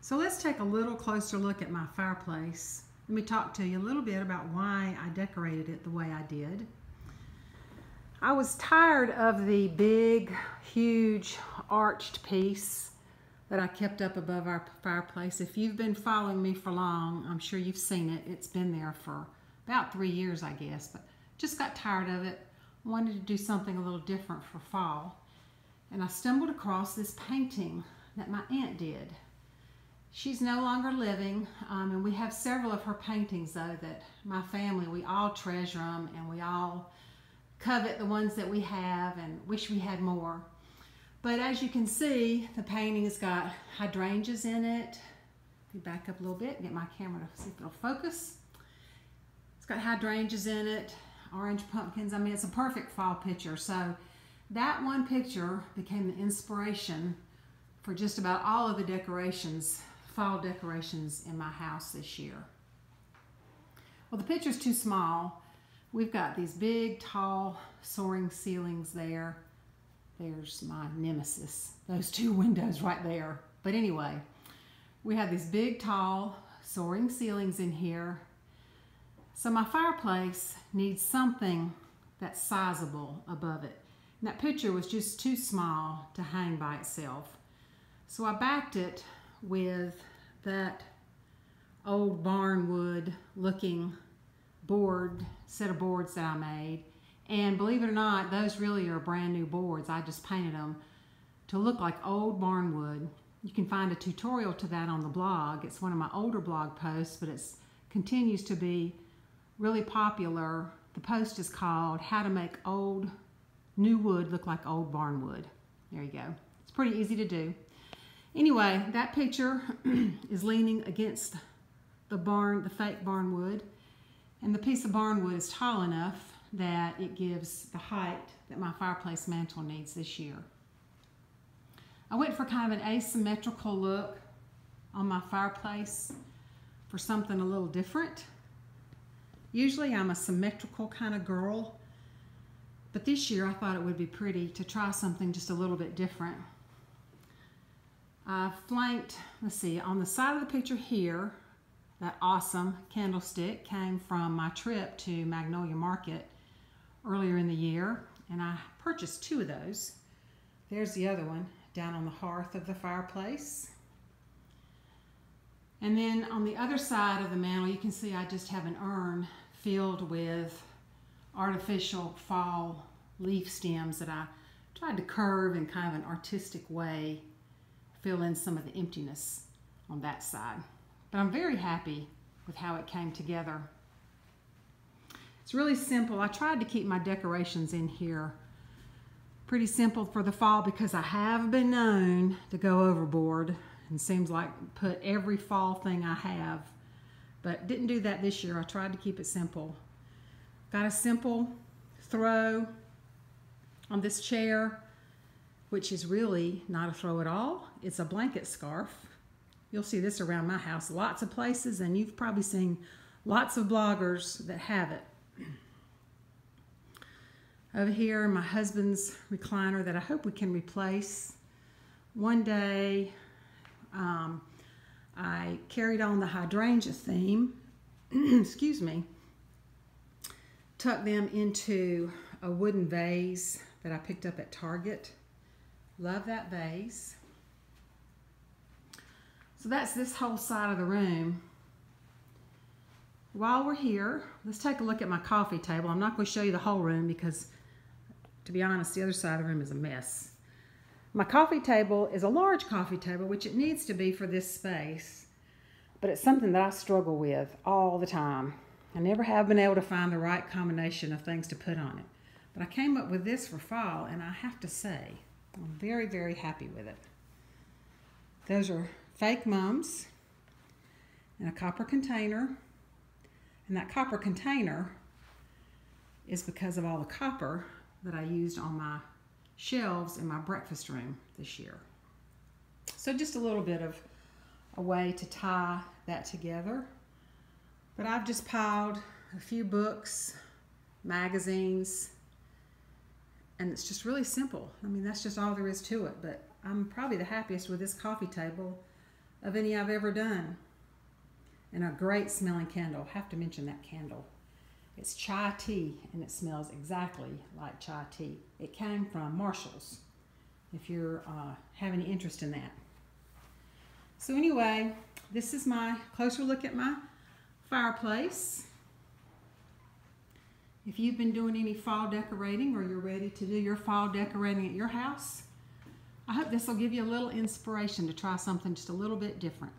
So let's take a little closer look at my fireplace. Let me talk to you a little bit about why I decorated it the way I did. I was tired of the big, huge, arched piece that I kept up above our fireplace. If you've been following me for long, I'm sure you've seen it. It's been there for about 3 years, I guess, but just got tired of it. Wanted to do something a little different for fall. And I stumbled across this painting that my aunt did. She's no longer living, and we have several of her paintings, though, that my family, we all treasure them, and we all covet the ones that we have and wish we had more. But as you can see, the painting has got hydrangeas in it. Let me back up a little bit and get my camera to see if it'll focus. It's got hydrangeas in it, orange pumpkins. I mean, it's a perfect fall picture. So that one picture became the inspiration for just about all of the decorations, fall decorations in my house this year. Well, the picture's too small. We've got these big, tall, soaring ceilings there. There's my nemesis, those two windows right there. But anyway, we have these big, tall, soaring ceilings in here. So my fireplace needs something that's sizable above it. And that picture was just too small to hang by itself. So I backed it with that old barnwood looking set of boards that I made. And believe it or not, those really are brand new boards. I just painted them to look like old barnwood. You can find a tutorial to that on the blog. It's one of my older blog posts, but it continues to be really popular. The post is called How to Make Old New Wood Look Like Old Barnwood. There you go. It's pretty easy to do. Anyway, that picture is leaning against the fake barnwood, and the piece of barnwood is tall enough that it gives the height that my fireplace mantle needs this year. I went for kind of an asymmetrical look on my fireplace for something a little different. Usually I'm a symmetrical kind of girl, but this year I thought it would be pretty to try something just a little bit different. I flanked, let's see, on the side of the picture here, that awesome candlestick came from my trip to Magnolia Market earlier in the year, and I purchased 2 of those. There's the other one down on the hearth of the fireplace. And then on the other side of the mantel, you can see I just have an urn filled with artificial fall leaf stems that I tried to curve in kind of an artistic way, fill in some of the emptiness on that side. But I'm very happy with how it came together. It's really simple. I tried to keep my decorations in here pretty simple for the fall because I have been known to go overboard and seems like put every fall thing I have, but didn't do that this year. I tried to keep it simple. Got a simple throw on this chair, which is really not a throw at all. It's a blanket scarf. You'll see this around my house lots of places, and you've probably seen lots of bloggers that have it. Over here, my husband's recliner that I hope we can replace. One day, I carried on the hydrangea theme, excuse me, tucked them into a wooden vase that I picked up at Target. Love that vase. So that's this whole side of the room. While we're here, let's take a look at my coffee table. I'm not going to show you the whole room because, to be honest, the other side of the room is a mess. My coffee table is a large coffee table, which it needs to be for this space, but it's something that I struggle with all the time. I never have been able to find the right combination of things to put on it. But I came up with this for fall, and I have to say, I'm very, very happy with it. Those are fake mums in a copper container, and that copper container is because of all the copper that I used on my shelves in my breakfast room this year. So just a little bit of a way to tie that together. But I've just piled a few books, magazines, and it's just really simple. I mean, that's just all there is to it, but I'm probably the happiest with this coffee table of any I've ever done. And a great smelling candle. Have to mention that candle. It's chai tea, and it smells exactly like chai tea. It came from Marshall's, if you're have any interest in that. So anyway, this is my closer look at my fireplace. If you've been doing any fall decorating, or you're ready to do your fall decorating at your house, I hope this will give you a little inspiration to try something just a little bit different.